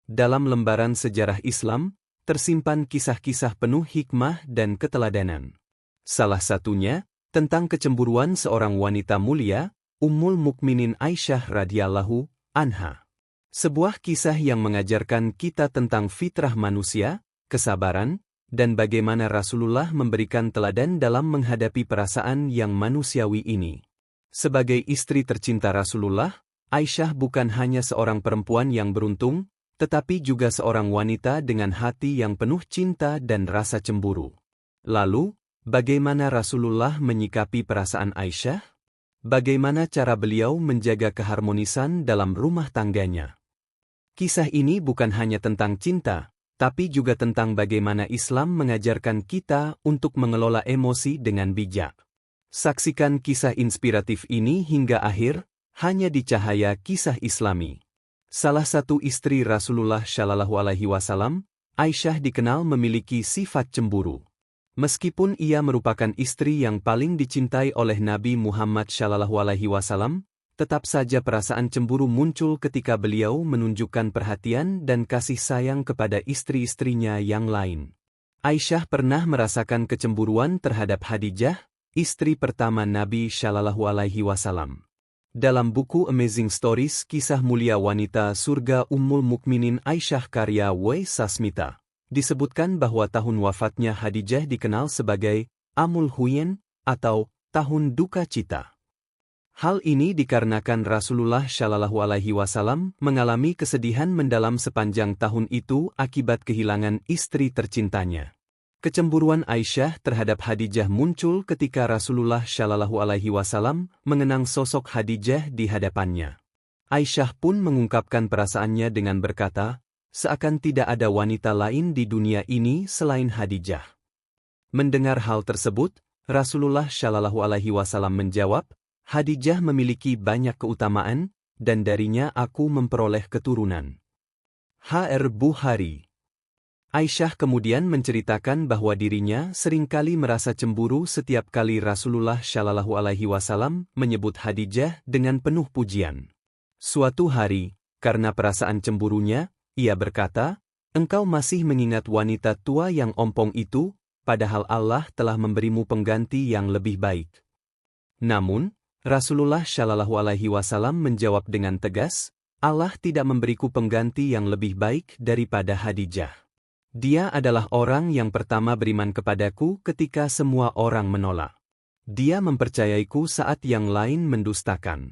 Dalam lembaran sejarah Islam, tersimpan kisah-kisah penuh hikmah dan keteladanan. Salah satunya, tentang kecemburuan seorang wanita mulia, Ummul Mukminin Aisyah radhiyallahu anha. Sebuah kisah yang mengajarkan kita tentang fitrah manusia, kesabaran, dan bagaimana Rasulullah memberikan teladan dalam menghadapi perasaan yang manusiawi ini. Sebagai istri tercinta Rasulullah, Aisyah bukan hanya seorang perempuan yang beruntung, tetapi juga seorang wanita dengan hati yang penuh cinta dan rasa cemburu. Lalu, bagaimana Rasulullah menyikapi perasaan Aisyah? Bagaimana cara beliau menjaga keharmonisan dalam rumah tangganya? Kisah ini bukan hanya tentang cinta, tapi juga tentang bagaimana Islam mengajarkan kita untuk mengelola emosi dengan bijak. Saksikan kisah inspiratif ini hingga akhir, hanya di Cahaya Kisah Islami. Salah satu istri Rasulullah Shallallahu Alaihi Wasallam, Aisyah dikenal memiliki sifat cemburu. Meskipun ia merupakan istri yang paling dicintai oleh Nabi Muhammad Shallallahu Alaihi Wasallam, tetap saja perasaan cemburu muncul ketika beliau menunjukkan perhatian dan kasih sayang kepada istri-istrinya yang lain. Aisyah pernah merasakan kecemburuan terhadap Khadijah, istri pertama Nabi Shallallahu Alaihi Wasallam. Dalam buku Amazing Stories Kisah Mulia Wanita Surga Ummul Mukminin Aisyah karya W. Sasmita, disebutkan bahwa tahun wafatnya Khadijah dikenal sebagai Amul Huyen atau Tahun Duka Cita. Hal ini dikarenakan Rasulullah Shallallahu Alaihi Wasallam mengalami kesedihan mendalam sepanjang tahun itu akibat kehilangan istri tercintanya. Kecemburuan Aisyah terhadap Khadijah muncul ketika Rasulullah Shallallahu Alaihi Wasallam mengenang sosok Khadijah di hadapannya. Aisyah pun mengungkapkan perasaannya dengan berkata, seakan tidak ada wanita lain di dunia ini selain Khadijah. Mendengar hal tersebut, Rasulullah Shallallahu Alaihi Wasallam menjawab, Khadijah memiliki banyak keutamaan, dan darinya aku memperoleh keturunan. H.R. Bukhari. Aisyah kemudian menceritakan bahwa dirinya seringkali merasa cemburu setiap kali Rasulullah Shallallahu Alaihi Wasallam menyebut Khadijah dengan penuh pujian. Suatu hari, karena perasaan cemburunya, ia berkata, engkau masih mengingat wanita tua yang ompong itu, padahal Allah telah memberimu pengganti yang lebih baik. Namun, Rasulullah Shallallahu Alaihi Wasallam menjawab dengan tegas, Allah tidak memberiku pengganti yang lebih baik daripada Khadijah. Dia adalah orang yang pertama beriman kepadaku ketika semua orang menolak. Dia mempercayaiku saat yang lain mendustakan.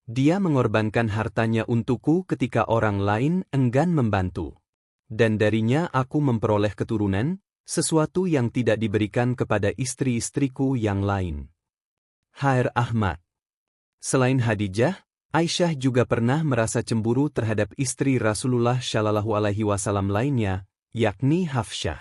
Dia mengorbankan hartanya untukku ketika orang lain enggan membantu. Dan darinya aku memperoleh keturunan, sesuatu yang tidak diberikan kepada istri-istriku yang lain. H.R. Ahmad. Selain Khadijah, Aisyah juga pernah merasa cemburu terhadap istri Rasulullah Shallallahu Alaihi Wasallam lainnya, yakni Hafsyah.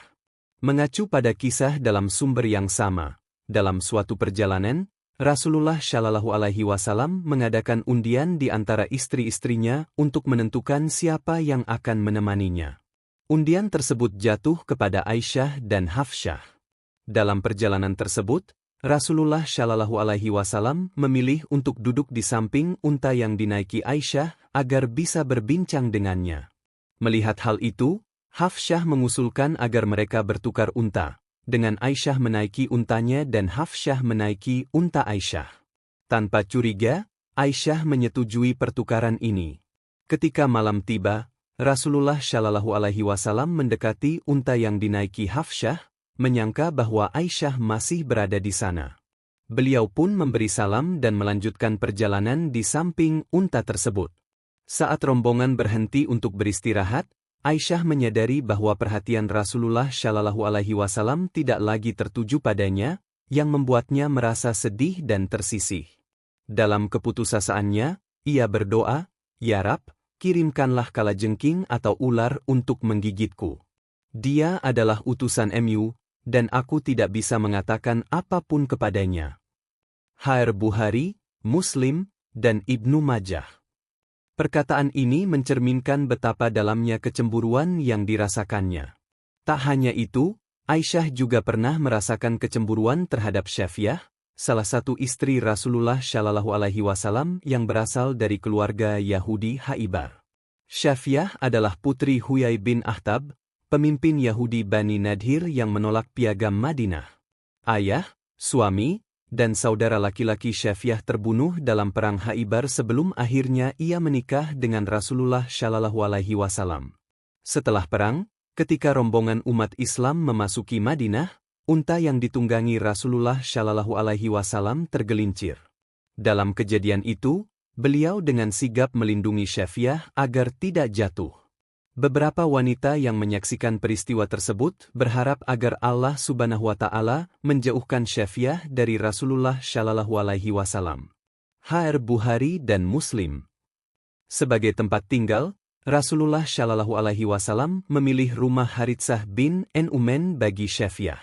Mengacu pada kisah dalam sumber yang sama, dalam suatu perjalanan, Rasulullah Shallallahu Alaihi Wasallam mengadakan undian di antara istri-istrinya untuk menentukan siapa yang akan menemaninya. Undian tersebut jatuh kepada Aisyah dan Hafsyah. Dalam perjalanan tersebut, Rasulullah Shallallahu Alaihi Wasallam memilih untuk duduk di samping unta yang dinaiki Aisyah agar bisa berbincang dengannya. Melihat hal itu, Hafsyah mengusulkan agar mereka bertukar unta, dengan Aisyah menaiki untanya dan Hafsyah menaiki unta Aisyah. Tanpa curiga, Aisyah menyetujui pertukaran ini. Ketika malam tiba, Rasulullah Shallallahu Alaihi Wasallam mendekati unta yang dinaiki Hafsyah, menyangka bahwa Aisyah masih berada di sana. Beliau pun memberi salam dan melanjutkan perjalanan di samping unta tersebut. Saat rombongan berhenti untuk beristirahat, Aisyah menyadari bahwa perhatian Rasulullah Shallallahu Alaihi Wasallam tidak lagi tertuju padanya, yang membuatnya merasa sedih dan tersisih. Dalam keputusasaannya, ia berdoa, "Ya Rab, kirimkanlah kalajengking atau ular untuk menggigitku. Dia adalah utusan MU, dan aku tidak bisa mengatakan apapun kepadanya." H.R. Bukhari, Muslim, dan Ibnu Majah. Perkataan ini mencerminkan betapa dalamnya kecemburuan yang dirasakannya. Tak hanya itu, Aisyah juga pernah merasakan kecemburuan terhadap Syafiyyah, salah satu istri Rasulullah Shallallahu Alaihi Wasallam yang berasal dari keluarga Yahudi Khaibar. Syafiah adalah putri Huyai bin Akhtab, pemimpin Yahudi Bani Nadhir yang menolak piagam Madinah. Ayah, suami, dan saudara laki-laki Syafiah terbunuh dalam perang Khaibar sebelum akhirnya ia menikah dengan Rasulullah Shallallahu Alaihi Wasallam. Setelah perang, ketika rombongan umat Islam memasuki Madinah, unta yang ditunggangi Rasulullah Shallallahu Alaihi Wasallam tergelincir. Dalam kejadian itu, beliau dengan sigap melindungi Syafiah agar tidak jatuh. Beberapa wanita yang menyaksikan peristiwa tersebut berharap agar Allah Subhanahu wa Ta'ala menjauhkan Syafiah dari Rasulullah Shallallahu Alaihi Wasallam. HR Bukhari dan Muslim. Sebagai tempat tinggal, Rasulullah Shallallahu Alaihi Wasallam memilih rumah Haritsah bin Nu'man bagi Syafiah.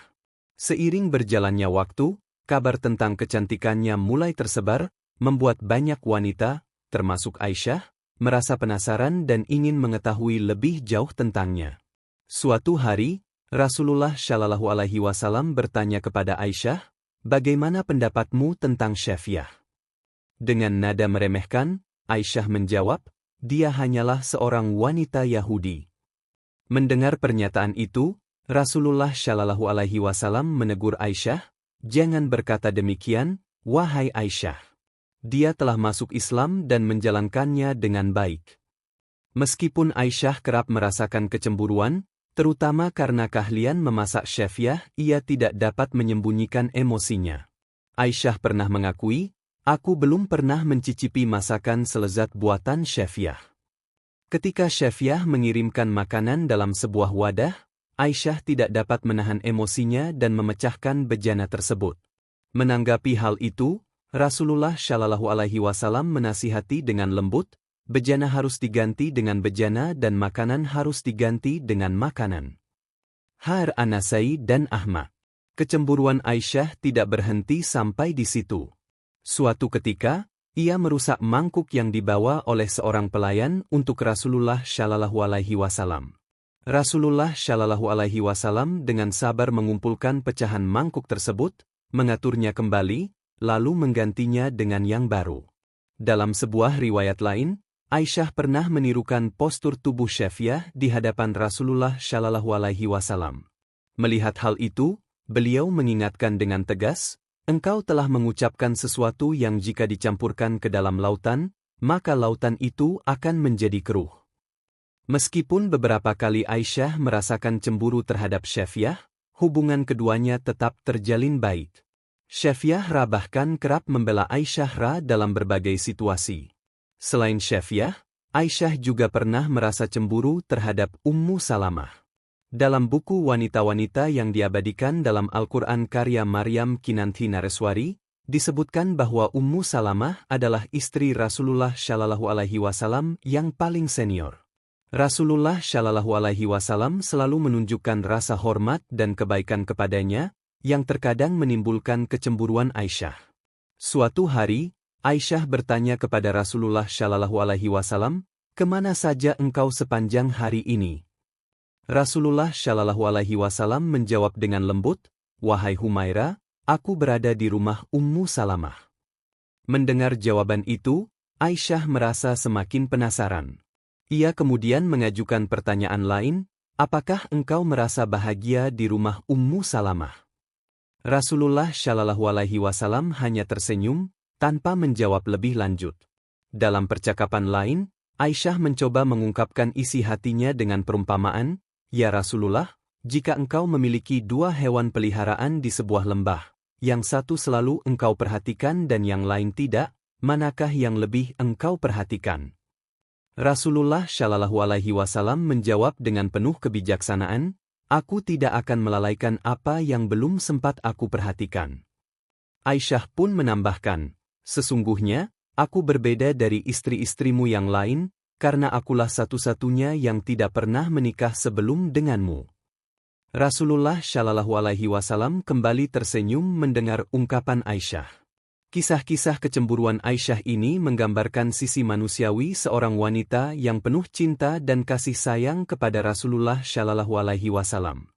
Seiring berjalannya waktu, kabar tentang kecantikannya mulai tersebar, membuat banyak wanita, termasuk Aisyah, merasa penasaran dan ingin mengetahui lebih jauh tentangnya. Suatu hari, Rasulullah Shallallahu Alaihi Wasallam bertanya kepada Aisyah, "Bagaimana pendapatmu tentang Syafiah?" Dengan nada meremehkan, Aisyah menjawab, "Dia hanyalah seorang wanita Yahudi." Mendengar pernyataan itu, Rasulullah Shallallahu Alaihi Wasallam menegur Aisyah, "Jangan berkata demikian, wahai Aisyah. Dia telah masuk Islam dan menjalankannya dengan baik." Meskipun Aisyah kerap merasakan kecemburuan, terutama karena keahlian memasak Syafiah, ia tidak dapat menyembunyikan emosinya. Aisyah pernah mengakui, "Aku belum pernah mencicipi masakan selezat buatan Syafiah." Ketika Syafiah mengirimkan makanan dalam sebuah wadah, Aisyah tidak dapat menahan emosinya dan memecahkan bejana tersebut. Menanggapi hal itu, Rasulullah Shallallahu Alaihi Wasallam menasihati dengan lembut, bejana harus diganti dengan bejana dan makanan harus diganti dengan makanan. HR An-Nasai dan Ahmad. Kecemburuan Aisyah tidak berhenti sampai di situ. Suatu ketika, ia merusak mangkuk yang dibawa oleh seorang pelayan untuk Rasulullah Shallallahu Alaihi Wasallam. Rasulullah Shallallahu Alaihi Wasallam dengan sabar mengumpulkan pecahan mangkuk tersebut, mengaturnya kembali, lalu menggantinya dengan yang baru. Dalam sebuah riwayat lain, Aisyah pernah menirukan postur tubuh Syafiah di hadapan Rasulullah Shallallahu Alaihi Wasallam. Melihat hal itu, beliau mengingatkan dengan tegas, "Engkau telah mengucapkan sesuatu yang jika dicampurkan ke dalam lautan, maka lautan itu akan menjadi keruh." Meskipun beberapa kali Aisyah merasakan cemburu terhadap Syafiah, hubungan keduanya tetap terjalin baik. Syafiah bahkan kerap membela Aisyah dalam berbagai situasi. Selain Syafiah, Aisyah juga pernah merasa cemburu terhadap Ummu Salamah. Dalam buku wanita-wanita yang diabadikan dalam Al-Quran karya Maryam Kinanthi Nareswari, disebutkan bahwa Ummu Salamah adalah istri Rasulullah Shallallahu Alaihi Wasallam yang paling senior. Rasulullah Shallallahu Alaihi Wasallam selalu menunjukkan rasa hormat dan kebaikan kepadanya, yang terkadang menimbulkan kecemburuan Aisyah. Suatu hari, Aisyah bertanya kepada Rasulullah Shallallahu Alaihi Wasallam, "Kemana saja engkau sepanjang hari ini?" Rasulullah Shallallahu Alaihi Wasallam menjawab dengan lembut, "Wahai Humaira, aku berada di rumah Ummu Salamah." Mendengar jawaban itu, Aisyah merasa semakin penasaran. Ia kemudian mengajukan pertanyaan lain, "Apakah engkau merasa bahagia di rumah Ummu Salamah?" Rasulullah Shallallahu Alaihi Wasallam hanya tersenyum, tanpa menjawab lebih lanjut. Dalam percakapan lain, Aisyah mencoba mengungkapkan isi hatinya dengan perumpamaan, "Ya Rasulullah, jika engkau memiliki dua hewan peliharaan di sebuah lembah, yang satu selalu engkau perhatikan dan yang lain tidak, manakah yang lebih engkau perhatikan?" Rasulullah Shallallahu Alaihi Wasallam menjawab dengan penuh kebijaksanaan, "Aku tidak akan melalaikan apa yang belum sempat aku perhatikan." Aisyah pun menambahkan, "Sesungguhnya, aku berbeda dari istri-istrimu yang lain, karena akulah satu-satunya yang tidak pernah menikah sebelum denganmu." Rasulullah Shallallahu Alaihi Wasallam kembali tersenyum mendengar ungkapan Aisyah. Kisah-kisah kecemburuan Aisyah ini menggambarkan sisi manusiawi seorang wanita yang penuh cinta dan kasih sayang kepada Rasulullah Shallallahu Alaihi Wasallam.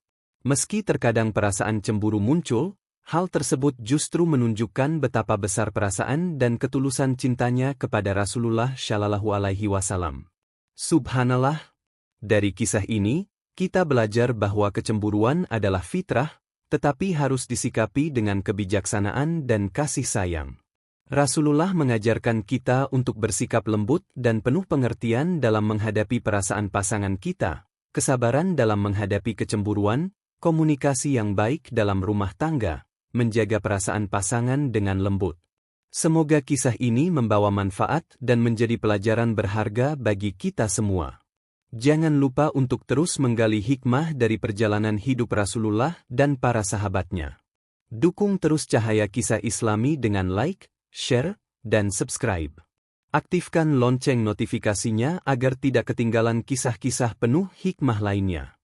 Meski terkadang perasaan cemburu muncul, hal tersebut justru menunjukkan betapa besar perasaan dan ketulusan cintanya kepada Rasulullah Shallallahu Alaihi Wasallam. Subhanallah. Dari kisah ini, kita belajar bahwa kecemburuan adalah fitrah, tetapi harus disikapi dengan kebijaksanaan dan kasih sayang. Rasulullah mengajarkan kita untuk bersikap lembut dan penuh pengertian dalam menghadapi perasaan pasangan kita, kesabaran dalam menghadapi kecemburuan, komunikasi yang baik dalam rumah tangga, menjaga perasaan pasangan dengan lembut. Semoga kisah ini membawa manfaat dan menjadi pelajaran berharga bagi kita semua. Jangan lupa untuk terus menggali hikmah dari perjalanan hidup Rasulullah dan para sahabatnya. Dukung terus Cahaya Kisah Islami dengan like, share, dan subscribe. Aktifkan lonceng notifikasinya agar tidak ketinggalan kisah-kisah penuh hikmah lainnya.